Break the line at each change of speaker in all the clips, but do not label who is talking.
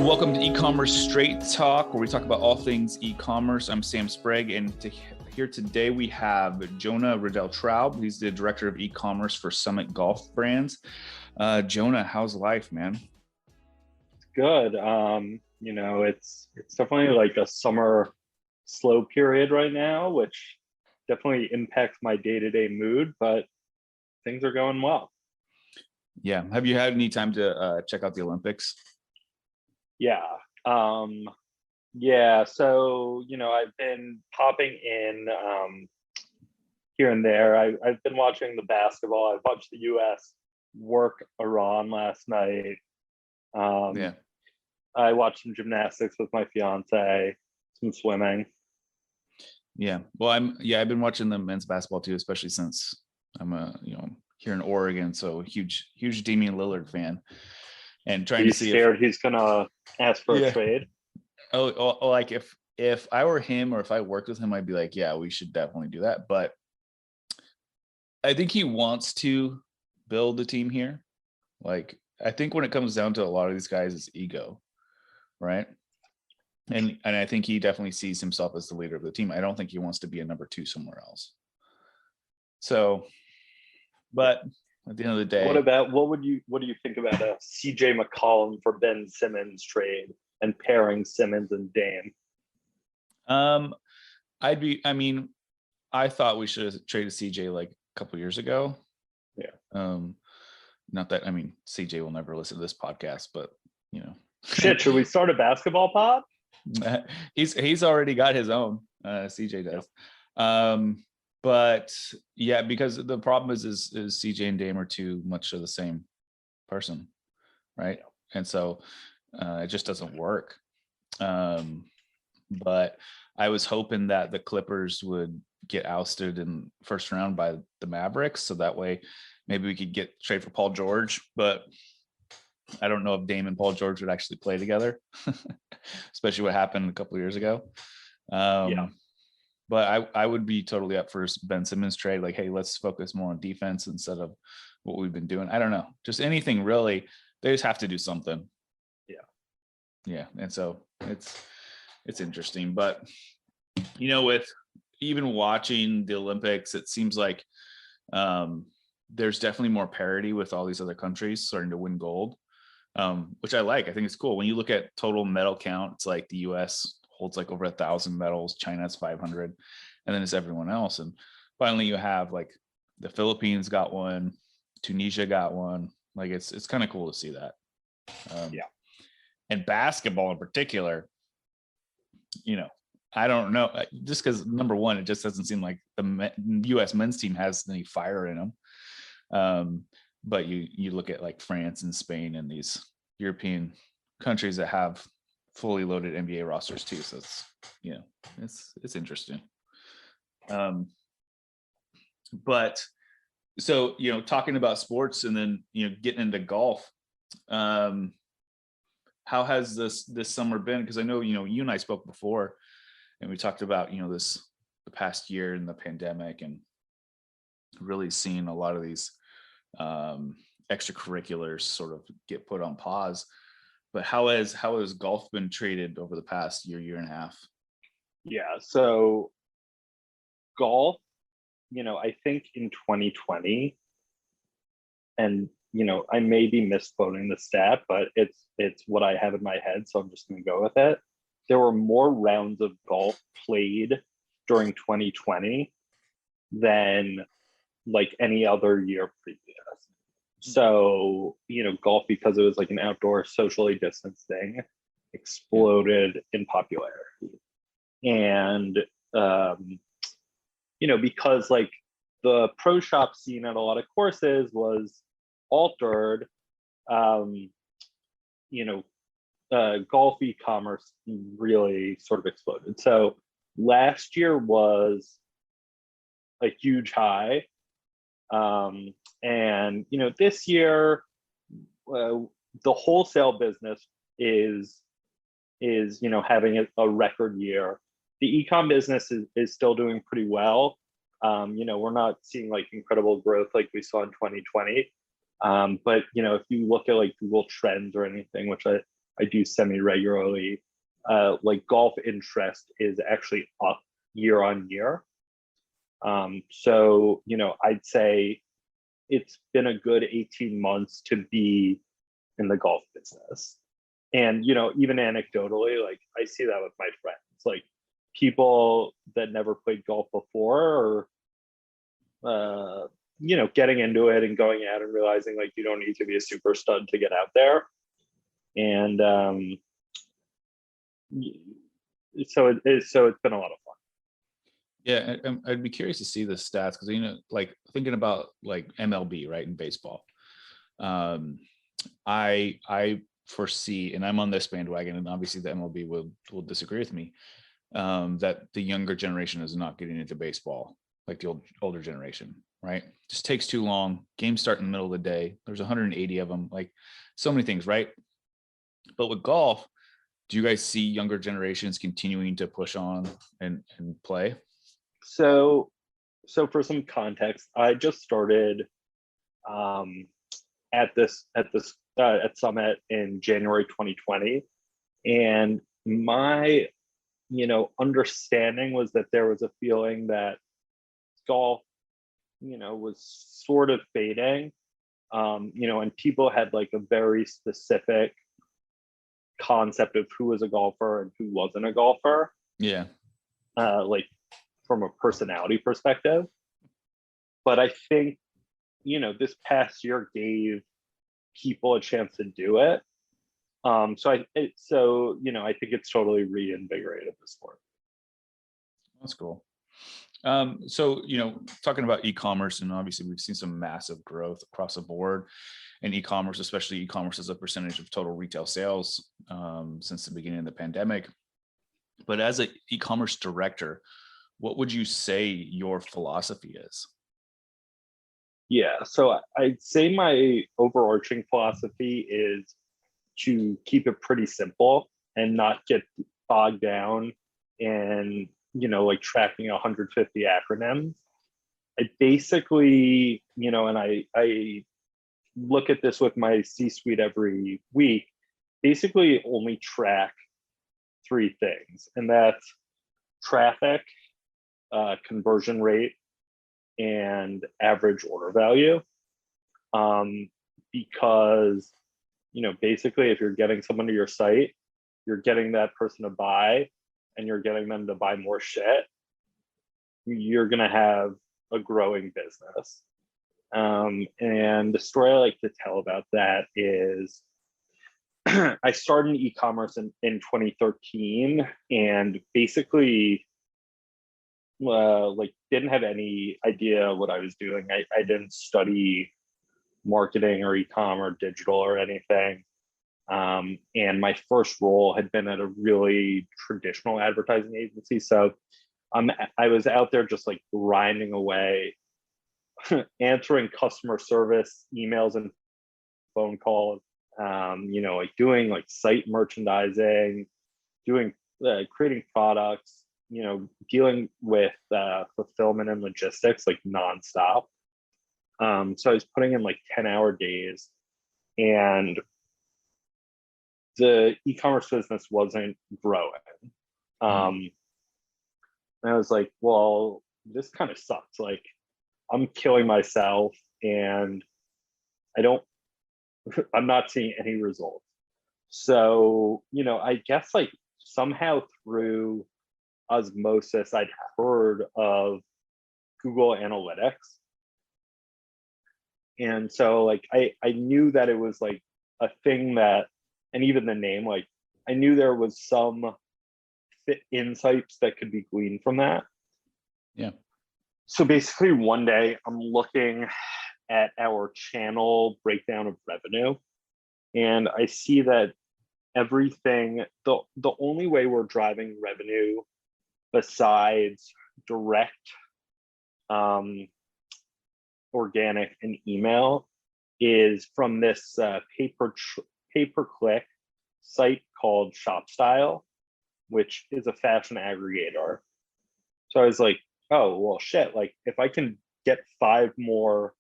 Welcome to E-commerce Straight Talk, where we talk about all things e-commerce. I'm Sam Sprague, and here today we have Jonah Redel-Traub. He's the Director of Ecommerce for Summit Golf Brands. Jonah, how's life, man?
It's good. It's definitely like a summer slow period right now, which definitely impacts my day-to-day mood, but things are going well.
Yeah. Have you had any time to check out the Olympics?
Yeah. So, I've been popping in here and there. I've been watching the basketball. I watched the US work Iran last night. I watched some gymnastics with my fiance, some swimming.
Yeah. Well, I've been watching the men's basketball too, especially since I'm here in Oregon, so huge Damian Lillard fan. And trying to see
if he's gonna ask for a trade.
Oh, like if I were him or if I worked with him, I'd be like, yeah, we should definitely do that. But I think he wants to build a team here. Like, I think when it comes down to a lot of these guys, it's ego, right? And I think he definitely sees himself as the leader of the team. I don't think he wants to be a number two somewhere else. So, but at the end of the day,
what do you think about a CJ McCollum for Ben Simmons trade and pairing Simmons and Dame?
I thought we should have traded CJ like a couple years ago.
Yeah.
Not that, CJ will never listen to this podcast, but
Shit, should we start a basketball pod?
He's already got his own. CJ does. But yeah, because the problem is CJ and Dame are too much of the same person, right? And so it just doesn't work. But I was hoping that the Clippers would get ousted in first round by the Mavericks, so that way maybe we could get trade for Paul George. But I don't know if Dame and Paul George would actually play together, especially what happened a couple of years ago. But I would be totally up for Ben Simmons trade. Like, hey, let's focus more on defense instead of what we've been doing. I don't know, just anything really. They just have to do something. Yeah. And so it's interesting, but with even watching the Olympics, it seems like there's definitely more parity with all these other countries starting to win gold, which I like. I think it's cool. When you look at total medal count, it's like the US holds like over 1,000 medals, China has 500, and then it's everyone else. And finally you have like the Philippines got one, Tunisia got one. Like it's kind of cool to see that. And basketball in particular, I don't know, just because number one, it just doesn't seem like the US men's team has any fire in them. But you look at like France and Spain and these European countries that have fully loaded NBA rosters too. So it's interesting. But so, talking about sports and then, getting into golf, how has this summer been? Because I know, you and I spoke before and we talked about, the past year in the pandemic and really seeing a lot of these extracurriculars sort of get put on pause. But how has golf been treated over the past year and a half?
Yeah, so golf, I think in 2020, and I may be misquoting the stat, but it's what I have in my head, so I'm just going to go with it. There were more rounds of golf played during 2020 than like any other year previous. So, golf, because it was like an outdoor socially distanced thing, exploded in popularity. And, because like the pro shop scene at a lot of courses was altered, golf e-commerce really sort of exploded. So last year was a huge high. And this year, the wholesale business is having a record year. The ecom business is still doing pretty well. We're not seeing like incredible growth like we saw in 2020. But if you look at like Google Trends or anything, which I do semi-regularly, like golf interest is actually up year on year. So, I'd say it's been a good 18 months to be in the golf business. And, even anecdotally, like I see that with my friends, like people that never played golf before, or, getting into it and going out and realizing like you don't need to be a super stud to get out there. And so it's been a lot of fun.
Yeah, I'd be curious to see the stats because like thinking about like MLB, right, in baseball. I foresee, and I'm on this bandwagon, and obviously the MLB will disagree with me, that the younger generation is not getting into baseball like the older generation, right? Just takes too long. Games start in the middle of the day. There's 180 of them, like so many things, right? But with golf, do you guys see younger generations continuing to push on and play?
So for some context, I just started at Summit in January 2020, and my understanding was that there was a feeling that golf was sort of fading, and people had like a very specific concept of who was a golfer and who wasn't a golfer,
Yeah.
like from a personality perspective. But I think this past year gave people a chance to do it. So I think it's totally reinvigorated the sport.
That's cool. So, talking about e-commerce, and obviously we've seen some massive growth across the board in e-commerce, especially e-commerce as a percentage of total retail sales since the beginning of the pandemic. But as an e-commerce director, what would you say your philosophy is?
Yeah, so I'd say my overarching philosophy is to keep it pretty simple and not get bogged down in like tracking 150 acronyms. I basically, and I look at this with my C-suite every week, basically only track three things, and that's traffic, conversion rate, and average order value. Because basically if you're getting someone to your site, you're getting that person to buy, and you're getting them to buy more shit, you're going to have a growing business. And the story I like to tell about that is I started in e-commerce in 2013, and basically like didn't have any idea what I was doing. I didn't study marketing or e-com or digital or anything. And my first role had been at a really traditional advertising agency. So I was out there just like grinding away, answering customer service emails and phone calls, like doing like site merchandising, doing creating products, dealing with fulfillment and logistics like nonstop. So I was putting in like 10-hour days, and the e-commerce business wasn't growing. And I was like, well, this kind of sucks. Like I'm killing myself, and I'm not seeing any results. So, I guess like somehow through osmosis, I'd heard of Google Analytics. And so like I knew that it was like a thing that, and even the name, like I knew there was some insights that could be gleaned from that.
Yeah.
So basically one day I'm looking at our channel breakdown of revenue, and I see that everything, the only way we're driving revenue besides direct, organic, and email is from this pay-per-click site called ShopStyle, which is a fashion aggregator. So I was like, oh, well, shit, like if I can get 5 more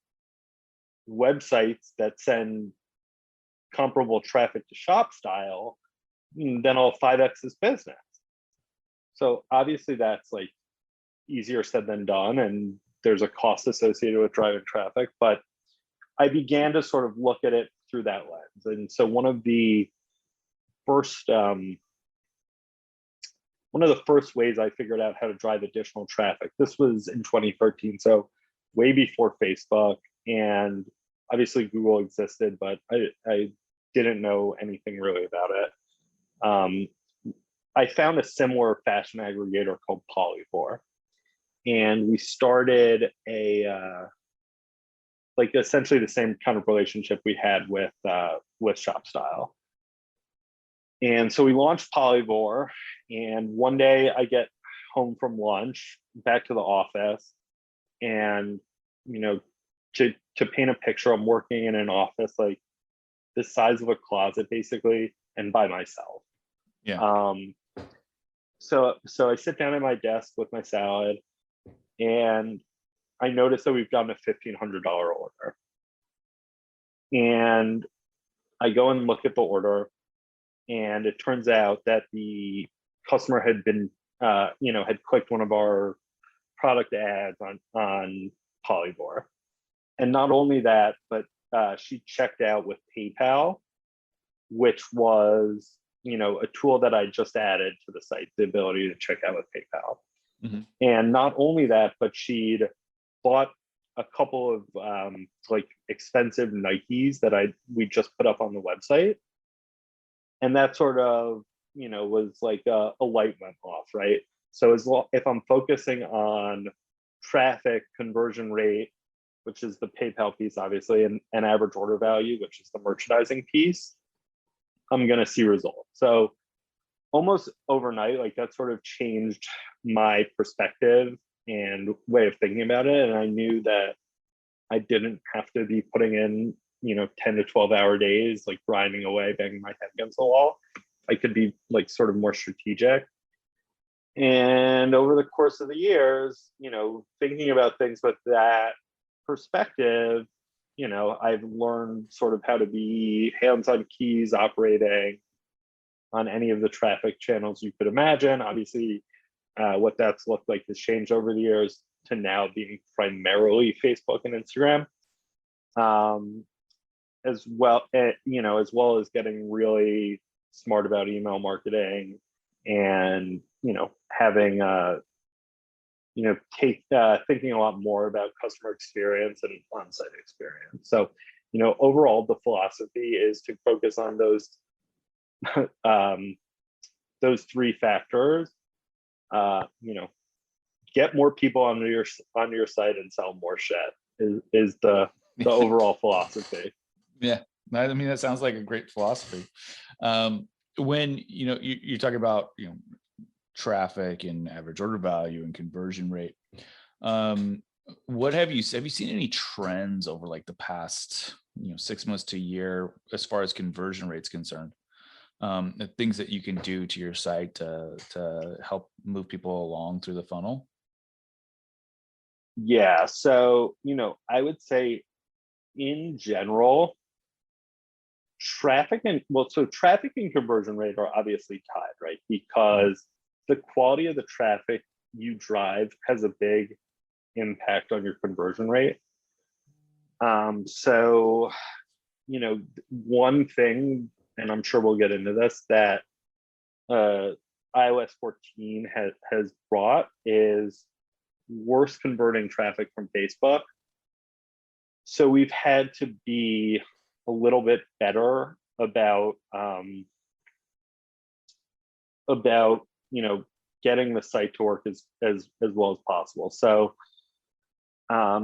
websites that send comparable traffic to ShopStyle, then I'll 5x this business. So obviously that's like easier said than done, and there's a cost associated with driving traffic, but I began to sort of look at it through that lens. And so one of the first ways I figured out how to drive additional traffic, this was in 2013, so way before Facebook, and obviously Google existed, but I didn't know anything really about it. I found a similar fashion aggregator called Polyvore, and we started like essentially the same kind of relationship we had with ShopStyle. And so we launched Polyvore, and one day I get home from lunch, back to the office, and to paint a picture, I'm working in an office like the size of a closet, basically, and by myself.
Yeah.
So I sit down at my desk with my salad, and I notice that we've gotten a $1,500 order. And I go and look at the order, and it turns out that the customer had been, had clicked one of our product ads on Polyvore. And not only that, but she checked out with PayPal, which was, a tool that I just added to the site, the ability to check out with PayPal.
Mm-hmm.
And not only that, but she'd bought a couple of like expensive Nikes that we just put up on the website. And that sort of, was like a light went off, right? So if I'm focusing on traffic, conversion rate, which is the PayPal piece, obviously, and average order value, which is the merchandising piece, I'm going to see results. So almost overnight, like that sort of changed my perspective and way of thinking about it. And I knew that I didn't have to be putting in, 10 to 12 hour days, like grinding away, banging my head against the wall. I could be like sort of more strategic. And over the course of the years, thinking about things with that perspective, I've learned sort of how to be hands on keys operating on any of the traffic channels you could imagine. Obviously, what that's looked like has changed over the years to now being primarily Facebook and Instagram, as well as getting really smart about email marketing and having thinking a lot more about customer experience and on-site experience. So overall the philosophy is to focus on those three factors. Get more people on your site and sell more shit is the overall philosophy.
Yeah, I mean, that sounds like a great philosophy. When you talk about traffic and average order value and conversion rate, what have you seen any trends over like the past 6 months to a year as far as conversion rates concerned? The things that you can do to your site to help move people along through the funnel?
Yeah, so I would say in general, traffic and conversion rate are obviously tied, right? Because the quality of the traffic you drive has a big impact on your conversion rate. So one thing, and I'm sure we'll get into this, that iOS 14 has brought is worse converting traffic from Facebook. So we've had to be a little bit better about getting the site to work as well as possible. So I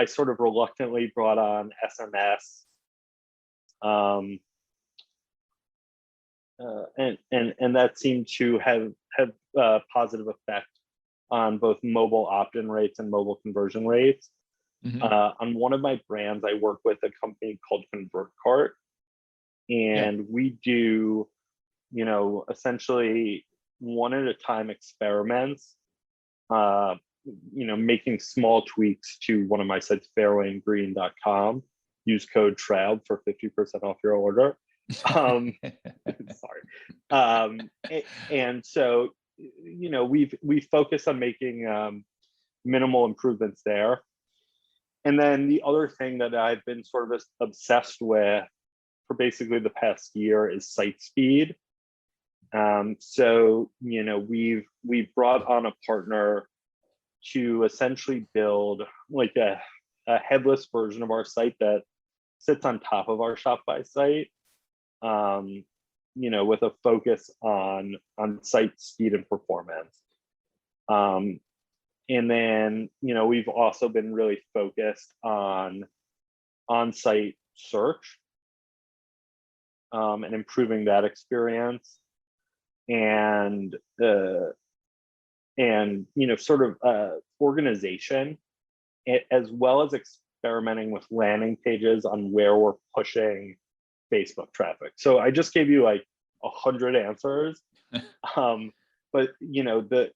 sort of reluctantly brought on SMS, and that seemed to have a positive effect on both mobile opt-in rates and mobile conversion rates.
Mm-hmm.
On one of my brands, I work with a company called ConvertCart, and we do, essentially one at a time experiments, making small tweaks to one of my sites, fairwayandgreen.com. Use code TRAUB for 50% off your order. Um, sorry. And so, we focus on making minimal improvements there. And then the other thing that I've been sort of obsessed with for basically the past year is site speed. So, we've brought on a partner to essentially build like a headless version of our site that sits on top of our Shopify site, with a focus on site speed and performance. And then, we've also been really focused on on-site search, and improving that experience, and sort of organization, as well as experimenting with landing pages on where we're pushing Facebook traffic. So I just gave you like 100 answers, but the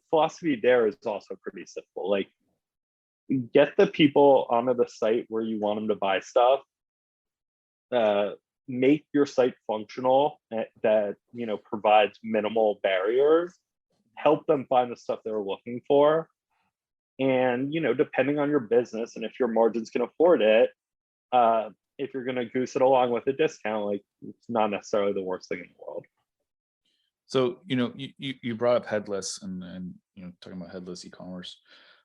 philosophy there is also pretty simple. Like, get the people onto the site where you want them to buy stuff. Make your site functional, that provides minimal barriers. Help them find the stuff they're looking for, and depending on your business and if your margins can afford it, if you're going to goose it along with a discount, like, it's not necessarily the worst thing in the world.
So, you brought up headless and talking about headless e-commerce.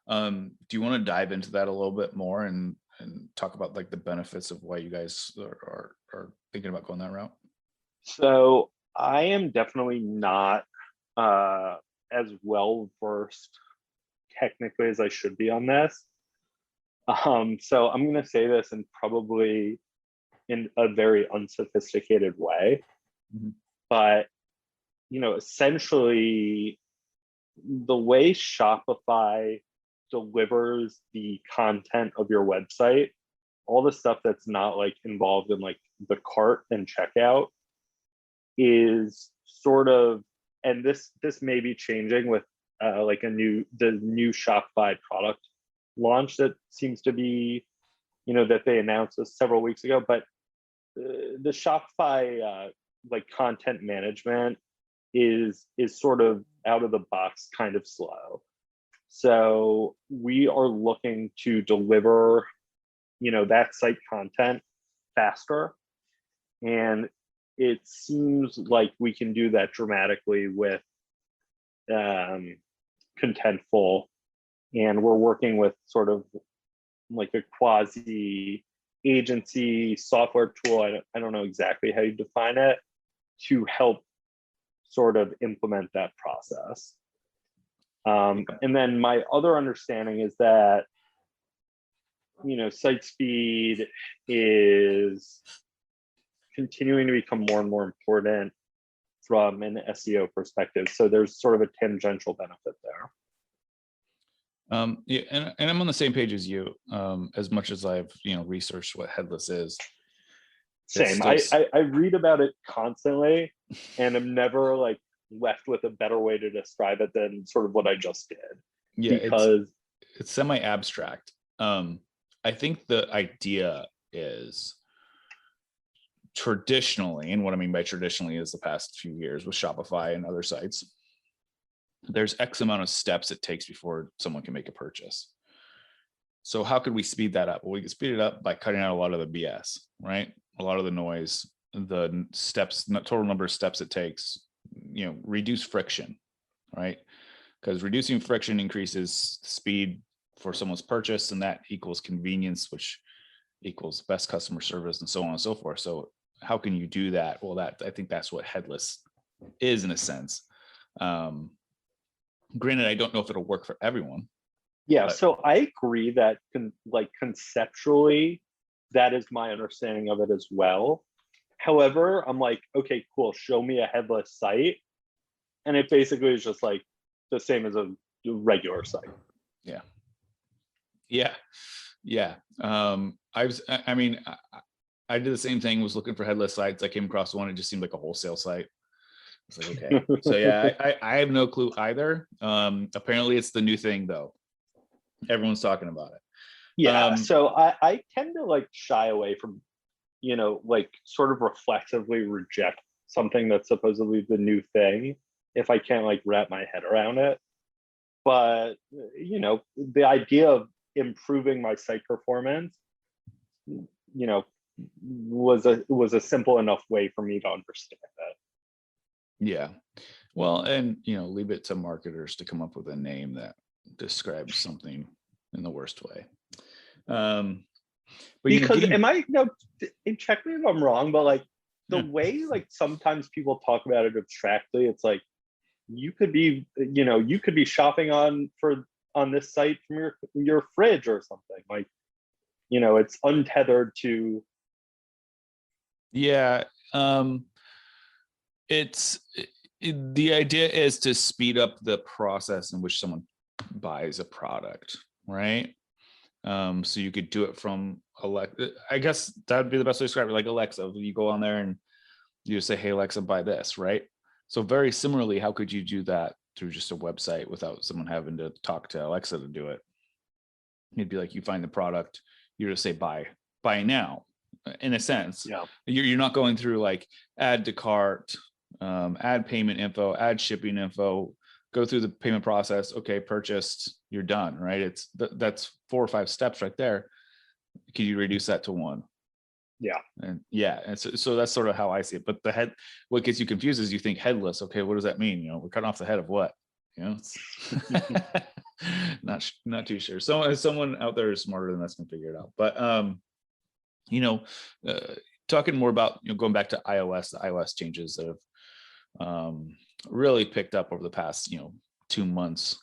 Do you want to dive into that a little bit more and talk about like the benefits of why you guys are thinking about going that route?
So I am definitely not as well versed technically as I should be on this. So I'm going to say this in probably in a very unsophisticated way, but essentially the way Shopify delivers the content of your website, all the stuff that's not like involved in like the cart and checkout, is sort of, and this may be changing with like the new Shopify product launch that seems to be, that they announced this several weeks ago, but the Shopify like content management is sort of out of the box, kind of slow. So we are looking to deliver, that site content faster. And it seems like we can do that dramatically with Contentful. And we're working with sort of like a quasi agency software tool. I don't know exactly how you define it, to help sort of implement that process. And then my other understanding is that, site speed is continuing to become more and more important from an SEO perspective. So there's sort of a tangential benefit there.
Yeah, and I'm on the same page as you. As much as I've researched what headless is.
Same. I read about it constantly, and I'm never like left with a better way to describe it than sort of what I just did.
Yeah,
because
it's semi-abstract. I think the idea is traditionally, and what I mean by traditionally is the past few years with Shopify and other sites, there's X amount of steps it takes before someone can make a purchase. So how could we speed that up? Well, we can speed it up by cutting out a lot of the BS, right? A lot of the noise, the steps, total number of steps it takes, reduce friction, right? Because reducing friction increases speed for someone's purchase, and that equals convenience, which equals best customer service, and so on and so forth. So how can you do that? Well, I think that's what headless is in a sense. Granted, I don't know if it'll work for everyone.
Yeah, so I agree that conceptually, that is my understanding of it as well. However, I'm like, okay, cool, show me a headless site. And it basically is just like the same as a regular site.
Yeah. I did the same thing, was looking for headless sites. I came across one, it just seemed like a wholesale site. It's like, okay. So yeah, I have no clue either. Apparently it's the new thing though. Everyone's talking about it.
Yeah, so I tend to like shy away from, like sort of reflexively reject something that's supposedly the new thing if I can't like wrap my head around it. But the idea of improving my site performance, was a simple enough way for me to understand that.
Yeah. Well, and leave it to marketers to come up with a name that describes something in the worst way. But
Because
getting,
am I no check me if I'm wrong, but like the
yeah.
way like sometimes people talk about it abstractly, it's like you could be shopping on this site from your fridge or something. Like, it's untethered to.
Yeah. The idea is to speed up the process in which someone buys a product, right? So you could do it from Alexa. I guess that'd be the best way to describe it. Like Alexa, you go on there and you just say, "Hey Alexa, buy this," right? So very similarly, how could you do that through just a website without someone having to talk to Alexa to do it? It'd be like you find the product, you just say buy now. In a sense,
Yeah.
you're not going through like add to cart, add payment info, add shipping info, go through the payment process. Okay, purchased, you're done, right? That's 4 or 5 steps right there. Can you reduce that to 1?
Yeah.
And so that's sort of how I see it. But what gets you confused is you think headless. Okay, what does that mean? We're cutting off the head of what? Not too sure. So someone out there is smarter than us can figure it out. But talking more about going back to iOS, the iOS changes that have really picked up over the past 2 months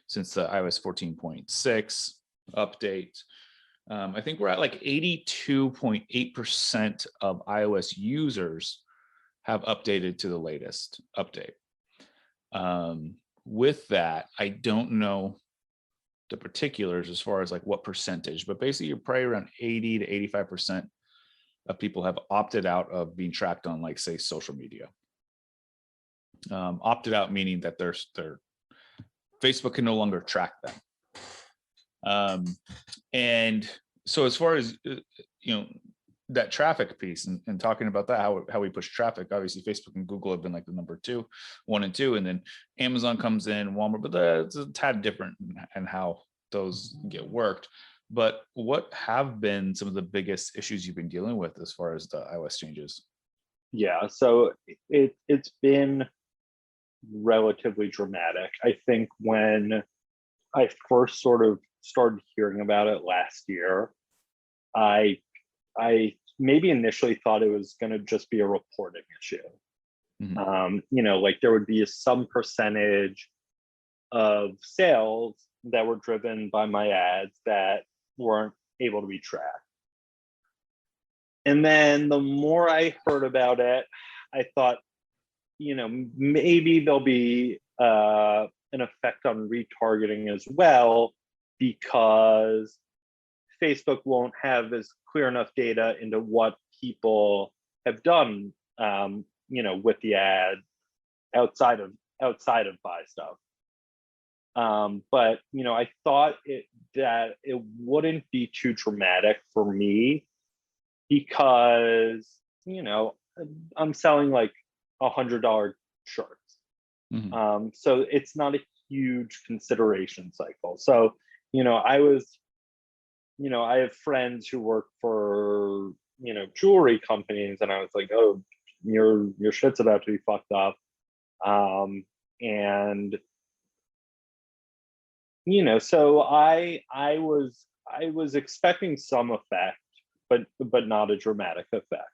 since the iOS 14.6 update. I think we're at like 82.8% of iOS users have updated to the latest update. With that, I don't know the particulars as far as like what percentage, but basically you're probably around 80 to 85% of people have opted out of being tracked on, like, say, social media. Opted out meaning that their Facebook can no longer track them. And so as far as that traffic piece and talking about that, how we push traffic, obviously Facebook and Google have been like the number 2, 1 and 2, and then Amazon comes in, Walmart, but that's a tad different and how those get worked. But what have been some of the biggest issues you've been dealing with as far as the iOS changes?
Yeah, so it's been relatively dramatic. I think when I first sort of started hearing about it last year, I maybe initially thought it was going to just be a reporting issue.
Mm-hmm.
Like there would be some percentage of sales that were driven by my ads that weren't able to be tracked. And then the more I heard about it, I thought, maybe there'll be an effect on retargeting as well, because Facebook won't have as clear enough data into what people have done, with the ad outside of buy stuff. But I thought that it wouldn't be too dramatic for me because I'm selling like $100 shirts.
Mm-hmm.
So it's not a huge consideration cycle. So I have friends who work for jewelry companies, and I was like, oh, your shit's about to be fucked up. And so I was expecting some effect, but not a dramatic effect.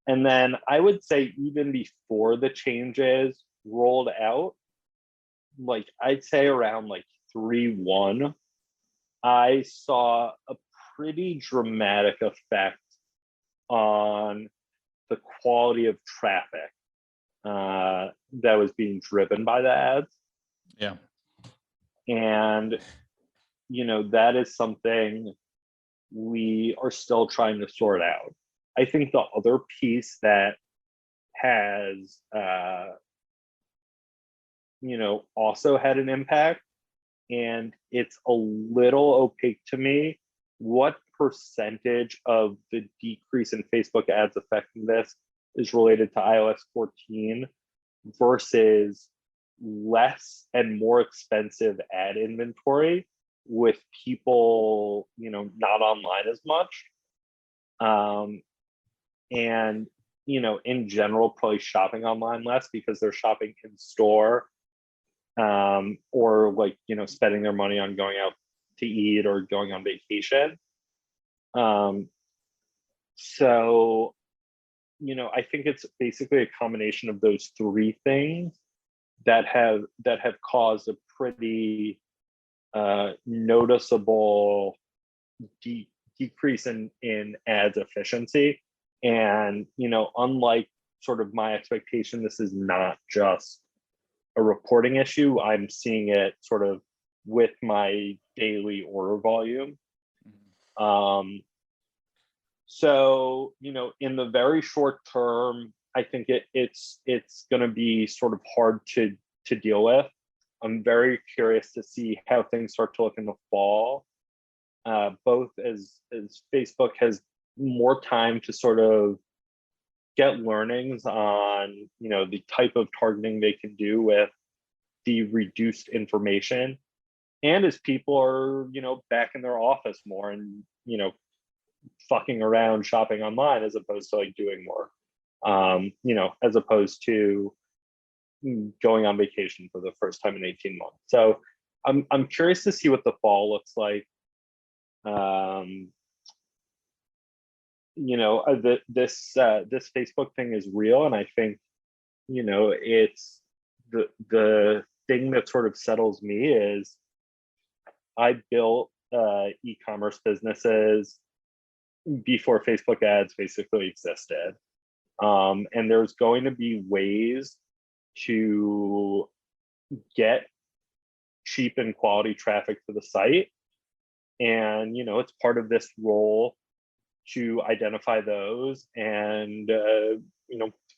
And then I would say even before the changes rolled out, like I'd say around like 3.1, I saw a pretty dramatic effect on the quality of traffic that was being driven by the ads.
Yeah.
And that is something we are still trying to sort out. I think the other piece that has also had an impact and it's a little opaque to me what percentage of the decrease in Facebook ads affecting this is related to iOS 14 versus less and more expensive ad inventory with people, not online as much. And, in general, probably shopping online less because they're shopping in store, or like, spending their money on going out to eat or going on vacation. So, I think it's basically a combination of those three things that have caused a pretty noticeable decrease in ads efficiency. And, unlike sort of my expectation, this is not just a reporting issue. I'm seeing it sort of with my daily order volume. So, in the very short term, I think it's going to be sort of hard to deal with. I'm very curious to see how things start to look in the fall, both as Facebook has more time to sort of get learnings on, the type of targeting they can do with the reduced information, and as people are, back in their office more and, fucking around shopping online as opposed to like doing more, as opposed to going on vacation for the first time in 18 months. So I'm curious to see what the fall looks like. This Facebook thing is real, and I think, it's the thing that sort of settles me is I built e-commerce businesses before Facebook ads basically existed. And there's going to be ways to get cheap and quality traffic to the site. And, it's part of this role to identify those and,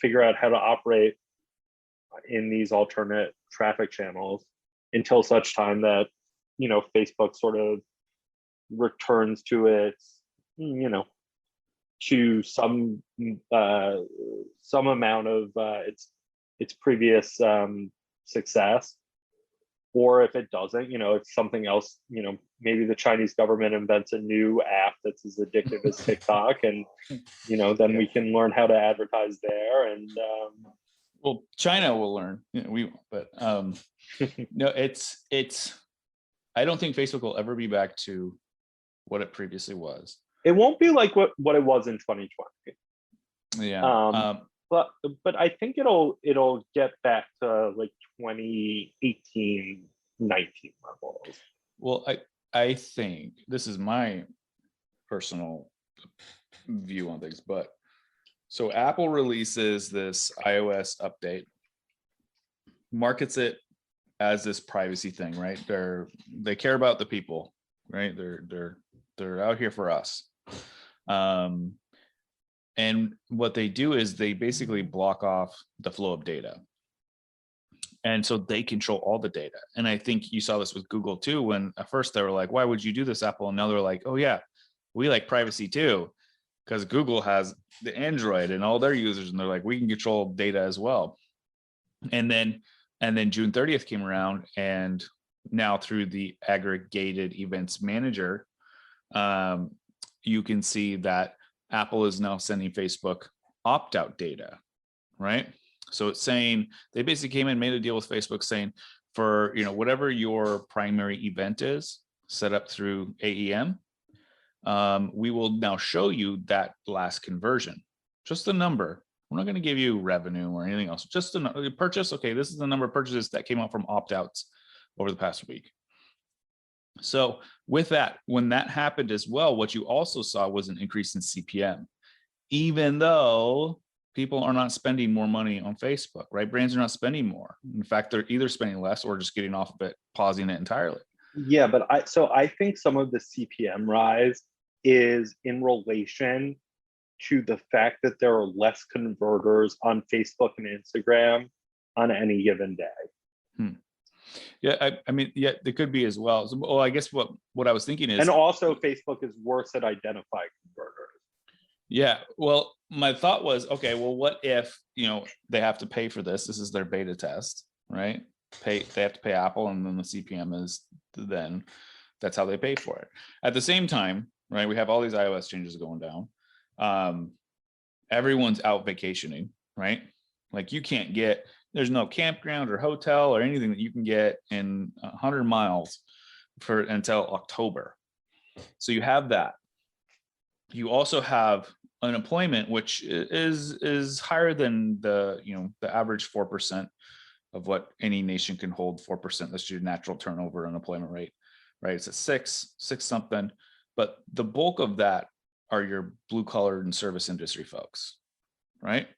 figure out how to operate in these alternate traffic channels until such time that, Facebook sort of returns to its, to some amount of its previous success. Or if it doesn't, it's something else. Maybe the Chinese government invents a new app that's as addictive as TikTok, and then we can learn how to advertise there. And
well, China will learn. We won't, but no, it's. I don't think Facebook will ever be back to what it previously was.
It won't be like what it was in 2020.
Yeah.
But I think it'll get back to like 2018, 19 levels.
Well, I think this is my personal view on things, but so Apple releases this iOS update, markets it as this privacy thing, right? They care about the people, right? They're out here for us. And what they do is they basically block off the flow of data. And so they control all the data. And I think you saw this with Google too, when at first they were like, why would you do this, Apple? And now they're like, oh yeah, we like privacy too, because Google has the Android and all their users, and they're like, we can control data as well. And then June 30th came around, and now through the aggregated events manager, you can see that Apple is now sending Facebook opt-out data, right? So it's saying they basically came in, made a deal with Facebook saying, for whatever your primary event is set up through AEM, we will now show you that last conversion, just the number. We're not going to give you revenue or anything else, just the purchase. Okay, this is the number of purchases that came out from opt-outs over the past week. So with that, when that happened as well, what you also saw was an increase in CPM, even though people are not spending more money on Facebook, right? Brands are not spending more. In fact, they're either spending less or just getting off of it, pausing it entirely.
Yeah, but I think some of the CPM rise is in relation to the fact that there are less converters on Facebook and Instagram on any given day.
Yeah, I mean, yeah, there could be as well. So, well, I guess what I was thinking is,
And also Facebook is worse at identifying converters.
yeah, well, my thought was, okay, well, what if, they have to pay for this? This is their beta test, right? They have to pay Apple, and then the CPM is then that's how they pay for it. At the same time, right, we have all these iOS changes going down. Everyone's out vacationing, right? Like there's no campground or hotel or anything that you can get in 100 miles until October. So you have that. You also have unemployment, which is higher than the average 4% of what any nation can hold. 4%, that's your natural turnover unemployment rate, right? It's at six something, but the bulk of that are your blue collar and service industry folks, right?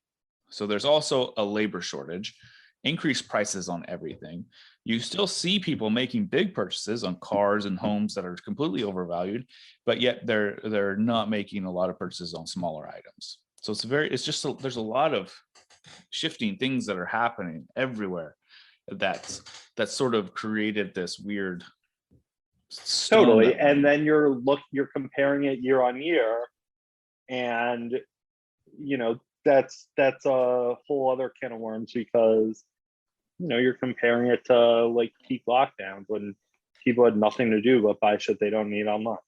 So there's also a labor shortage, increased prices on everything. You still see people making big purchases on cars and homes that are completely overvalued, but yet they're not making a lot of purchases on smaller items. So there's a lot of shifting things that are happening everywhere that's sort of created this weird
totally. And then you're comparing it year on year, and that's a whole other can of worms, because you're comparing it to like peak lockdowns when people had nothing to do but buy shit they don't need online.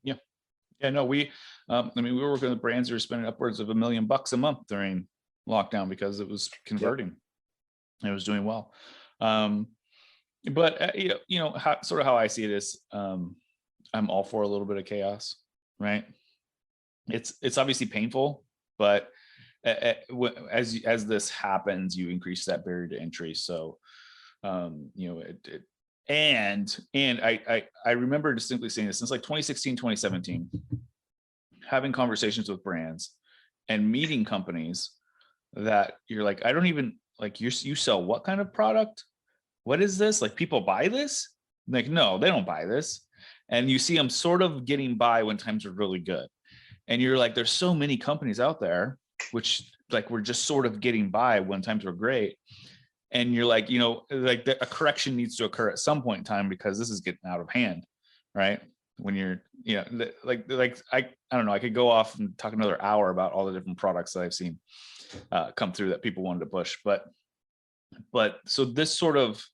Yeah, no, we were working with brands that were spending upwards of $1 million a month during lockdown because it was converting. It was doing well. But how I see it is, I'm all for a little bit of chaos, right? It's obviously painful, but as this happens, you increase that barrier to entry. So, and I remember distinctly saying this since like 2016, 2017, having conversations with brands and meeting companies that you're like, I don't even like, you sell what kind of product? What is this? Like, people buy this? Like, no, they don't buy this. And you see them sort of getting by when times are really good. And you're like, there's so many companies out there, which like we're just sort of getting by when times are great. And you're like, a correction needs to occur at some point in time because this is getting out of hand, right? When you're, I don't know, I could go off and talk another hour about all the different products that I've seen come through that people wanted to push. But so this sort of,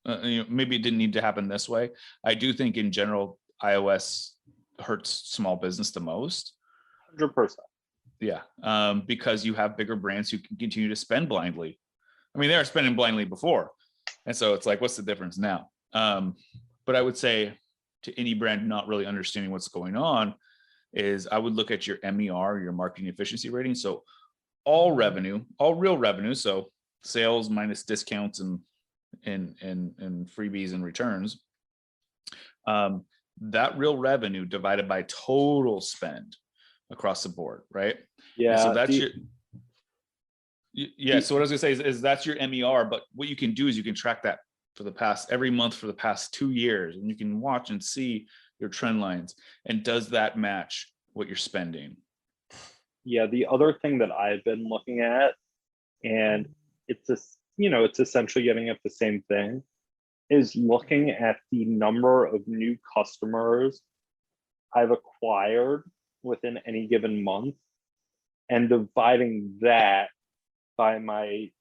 maybe it didn't need to happen this way. I do think in general, iOS hurts small business the most.
100%.
Yeah, because you have bigger brands who can continue to spend blindly. I mean, they were spending blindly before. And so it's like, what's the difference now? But I would say to any brand not really understanding what's going on is I would look at your MER, your marketing efficiency rating. So all real revenue. So sales minus discounts and freebies and returns. That real revenue divided by total spend across the board, right?
Yeah.
And so that's so what I was gonna say is that's your MER, but what you can do is you can track that every month for the past 2 years, and you can watch and see your trend lines. And does that match what you're spending?
Yeah, the other thing that I've been looking at, and it's essentially getting at the same thing, is looking at the number of new customers I've acquired within any given month and dividing that by my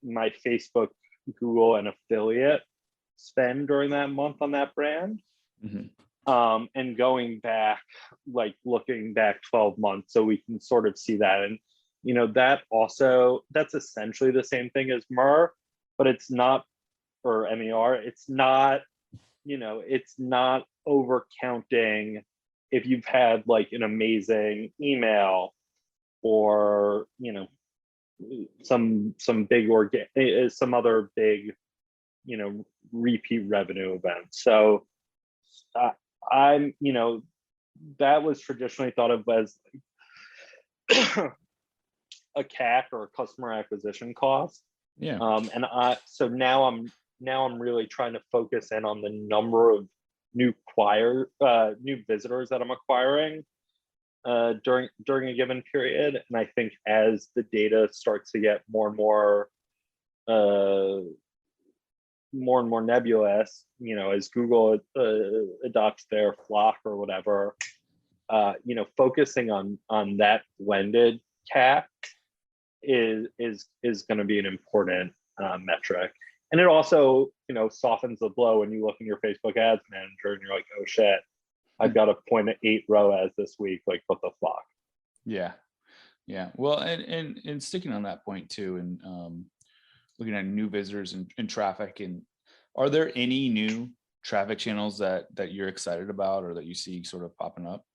Facebook, Google, and affiliate spend during that month on that brand. Mm-hmm. And going back, like looking back 12 months, so we can sort of see that. And that's essentially the same thing as MER, but it's not, or MER, it's not over counting if you've had like an amazing email or some other big repeat revenue event. So I'm that was traditionally thought of as a CAC, or a customer acquisition cost.
Yeah.
So now I'm really trying to focus in on the number of new visitors that I'm acquiring during a given period. And I think as the data starts to get more and more more and more nebulous, as Google adopts their flock or whatever, focusing on that blended CAC is going to be an important metric. And it also, softens the blow when you look in your Facebook ads manager and you're like, oh shit, I've got a 0.8 ROAS this week, like what the fuck?
Yeah. Yeah. Well, and sticking on that point too, and looking at new visitors and traffic, and are there any new traffic channels that you're excited about or that you see sort of popping up?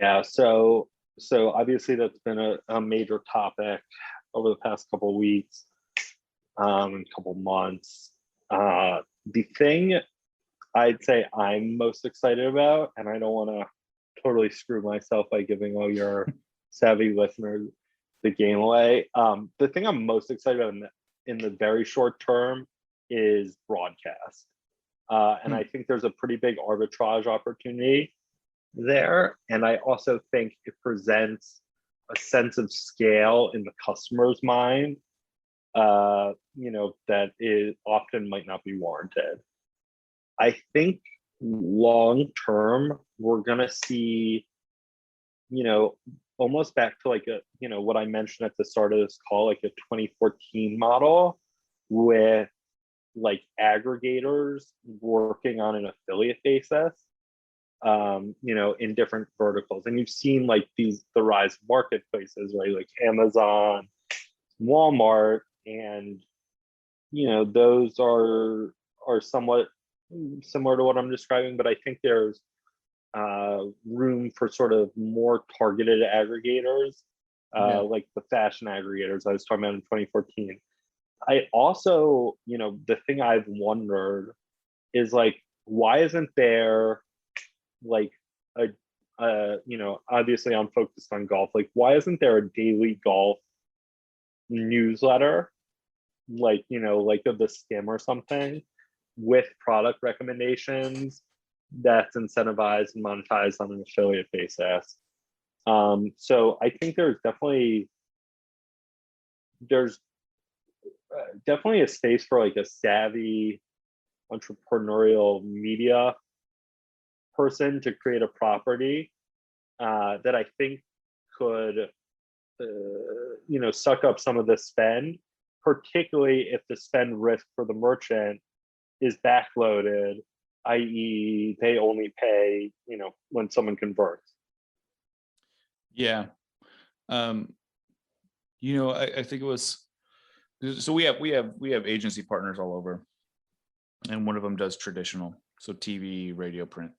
Yeah, so obviously that's been a major topic over the past couple of weeks, and couple months. The thing I'd say I'm most excited about, and I don't want to totally screw myself by giving all your savvy listeners the game away. The thing I'm most excited about in the very short term is broadcast. And I think there's a pretty big arbitrage opportunity there. And I also think it presents a sense of scale in the customer's mind, that is often might not be warranted. I think long term, we're gonna see, almost back to like what I mentioned at the start of this call, like a 2014 model with like aggregators working on an affiliate basis, in different verticals. And you've seen like the rise of marketplaces, right? Like Amazon, Walmart, and those are somewhat similar to what I'm describing, but I think there's room for sort of more targeted aggregators, like the fashion aggregators I was talking about in 2014. I also, the thing I've wondered is like, why isn't there like obviously I'm focused on golf. Like, why isn't there a daily golf newsletter, like, like of the Skim or something, with product recommendations that's incentivized and monetized on an affiliate basis? So I think there's definitely a space for like a savvy entrepreneurial media person to create a property that I think could suck up some of the spend, particularly if the spend risk for the merchant is backloaded, i.e. they only pay when someone converts.
Yeah. I think it was, so we have agency partners all over, and one of them does traditional, so TV, radio, print.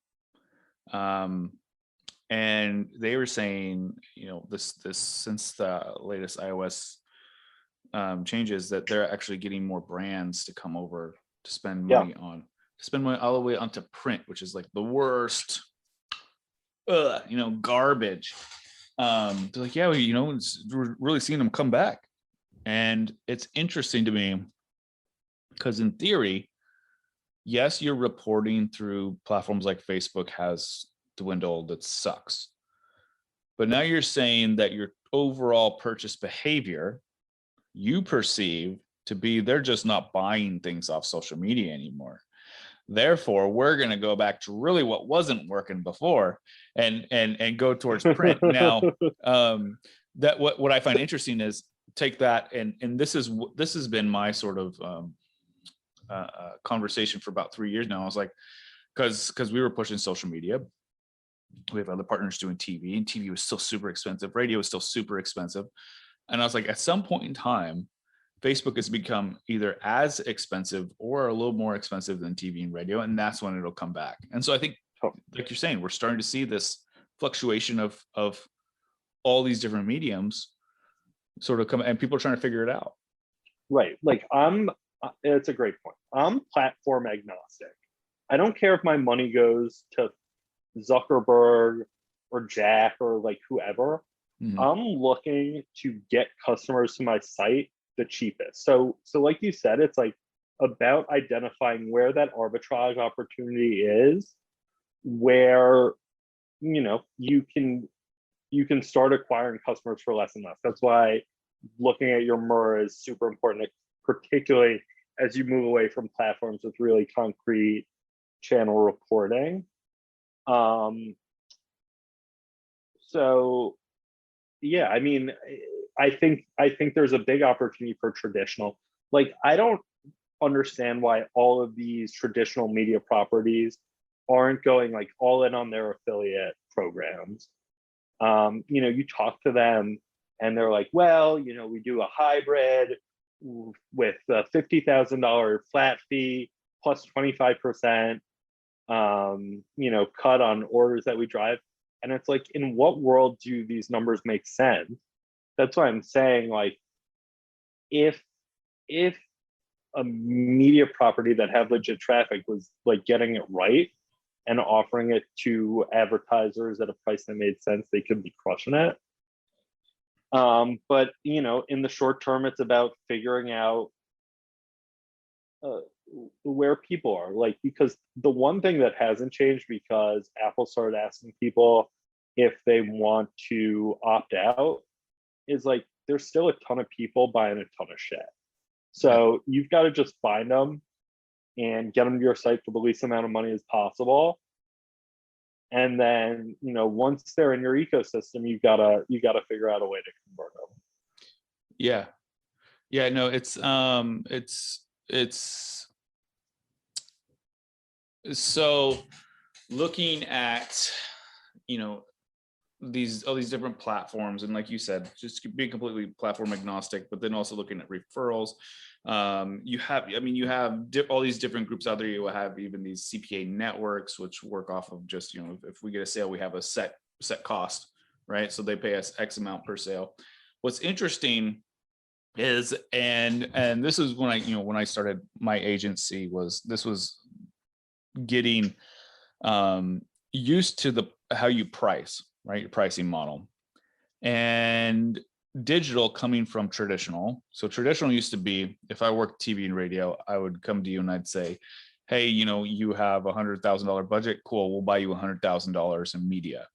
And they were saying, this since the latest iOS changes, that they're actually getting more brands to come over to spend money all the way onto print, which is like the worst, garbage. They're like, yeah, we're really seeing them come back. And it's interesting to me because in theory, yes, your reporting through platforms like Facebook has dwindled. It sucks. But now you're saying that your overall purchase behavior, you perceive to be, they're just not buying things off social media anymore. Therefore, we're going to go back to really what wasn't working before and go towards print. Now, that what I find interesting is take that, and this has been my sort of conversation for about 3 years now. I was like, because we were pushing social media. We have other partners doing TV, and TV was still super expensive. Radio was still super expensive. And I was like, at some point in time, Facebook has become either as expensive or a little more expensive than TV and radio, and that's when it'll come back. And so I think, like you're saying, we're starting to see this fluctuation of all these different mediums sort of come, and people are trying to figure it out.
Right. Like it's a great point. I'm platform agnostic. I don't care if my money goes to Zuckerberg or Jack or like whoever. Mm-hmm. I'm looking to get customers to my site the cheapest. So like you said, it's like about identifying where that arbitrage opportunity is, where you can start acquiring customers for less and less. That's why looking at your MER is super important, particularly as you move away from platforms with really concrete channel reporting. So yeah, I mean, I think there's a big opportunity for traditional. Like, I don't understand why all of these traditional media properties aren't going like all in on their affiliate programs. You know, you talk to them and they're like, well, you know, we do a hybrid with a $50,000 flat fee plus 25%, you know, cut on orders that we drive. And it's like, in what world do these numbers make sense? That's why I'm saying, like, if a media property that had legit traffic was like getting it right and offering it to advertisers at a price that made sense, they could be crushing it. But you know, in the short term, it's about figuring out where people are, like, because the one thing that hasn't changed, because Apple started asking people if they want to opt out, is like there's still a ton of people buying a ton of shit. So you've got to just find them and get them to your site for the least amount of money as possible. And then, you know, once they're in your ecosystem, you gotta figure out a way to convert them.
Yeah. Yeah, no, it's so looking at, you know, all these different platforms, and like you said, just being completely platform agnostic, but then also looking at referrals. You have all these different groups out there. You have even these CPA networks, which work off of just, you know, if we get a sale, we have a set cost, right? So they pay us X amount per sale. What's interesting is, and this is when I started my agency, this was getting used to how you price, right? Your pricing model, and digital coming from traditional. So traditional used to be, if I worked TV and radio, I would come to you and I'd say, hey, you know, you have $100,000 budget. Cool. We'll buy you $100,000 in media.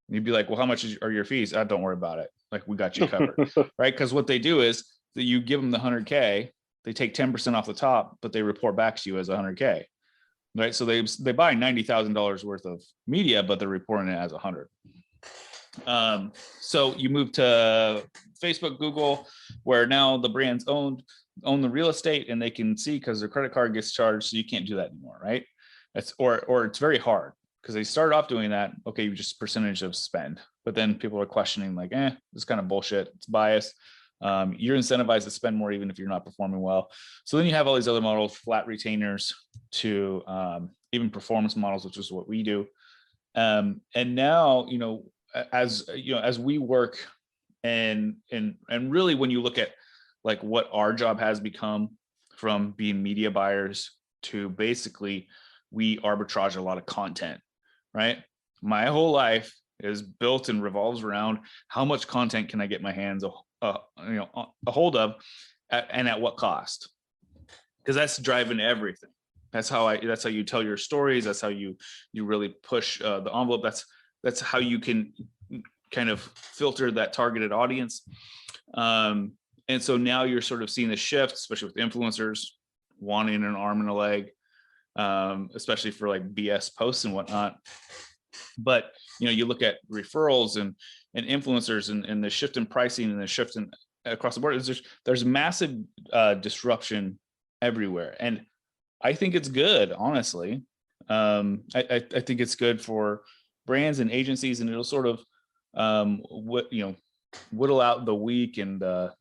And you'd be like, well, how much are your fees? Don't worry about it. Like, we got you covered, right? Because what they do is that you give them the 100K, they take 10% off the top, but they report back to you as 100K, right? So they buy $90,000 worth of media, but they're reporting it as 100. So you move to Facebook, Google, where now the brands own the real estate, and they can see because their credit card gets charged. So you can't do that anymore, right? Or it's very hard, because they started off doing that. Okay, you just percentage of spend, but then people are questioning, like, this kind of bullshit. It's biased. You're incentivized to spend more even if you're not performing well. So then you have all these other models, flat retainers, to even performance models, which is what we do. And now, you know, as we work, and really, when you look at like what our job has become, from being media buyers to basically we arbitrage a lot of content, right? My whole life is built and revolves around how much content can I get my hands a hold of, and at what cost, because that's driving everything. That's how you tell your stories. That's how you really push the envelope. That's how you can kind of filter that targeted audience. And so now you're sort of seeing the shift, especially with influencers wanting an arm and a leg, especially for like BS posts and whatnot. But you know, you look at referrals and influencers, and the shift in pricing and the shift in across the board. There's massive disruption everywhere, and I think it's good, honestly. I think it's good for brands and agencies, and it'll sort of whittle out the weak and the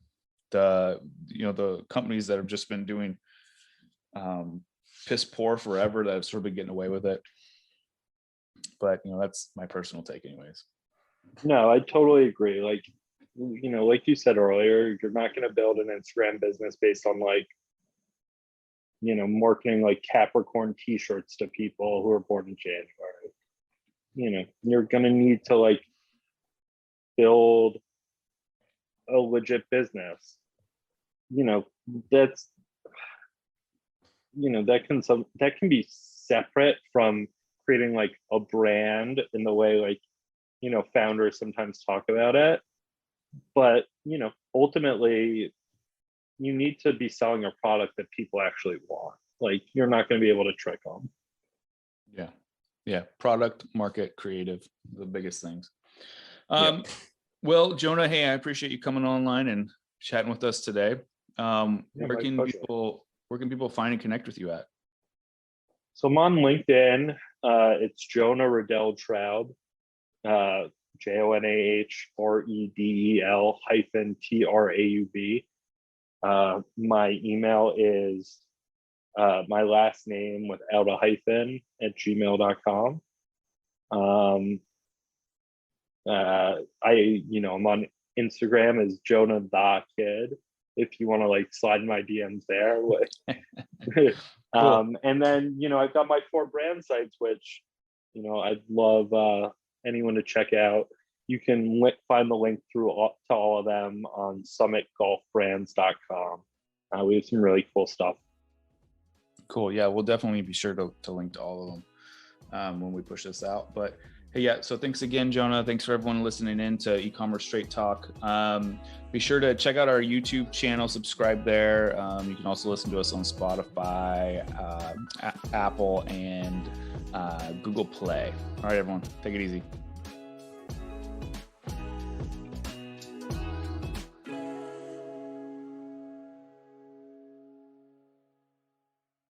companies that have just been doing piss poor forever, that have sort of been getting away with it. But you know, that's my personal take anyways.
No, I totally agree. Like, you know, like you said earlier, you're not going to build an Instagram business based on, like, you know, marketing like Capricorn t-shirts to people who are born in January. You know, you're going to need to like build a legit business. You know, that's, you know, that can be separate from creating like a brand in the way, like, you know, founders sometimes talk about it. But, you know, ultimately, you need to be selling a product that people actually want. Like, you're not going to be able to trick them.
Yeah. Yeah. Product, market, creative, the biggest things.
Yeah.
Well, Jonah, hey, I appreciate you coming online and chatting with us today.
Yeah,
Where
my
can
pleasure.
people find and connect with you at?
So I'm on LinkedIn. It's Jonah Redel-Traub, JONAHREDEL-TRAUB. My email is my last name without a hyphen at gmail.com. I'm on Instagram as Jonah the Kid, if you want to like slide in my DMs there.
Cool.
And then, I've got my 4 brand sites, which, I'd love anyone to check out. You can find the link to all of them on summitgolfbrands.com. We have some really cool stuff.
Cool. Yeah, we'll definitely be sure to link to all of them when we push this out. But hey, yeah, so thanks again, Jonah. Thanks for everyone listening in to e-commerce straight talk. Be sure to check out our YouTube channel, subscribe there. You can also listen to us on Spotify, Apple, and Google Play. All right, everyone, take it easy.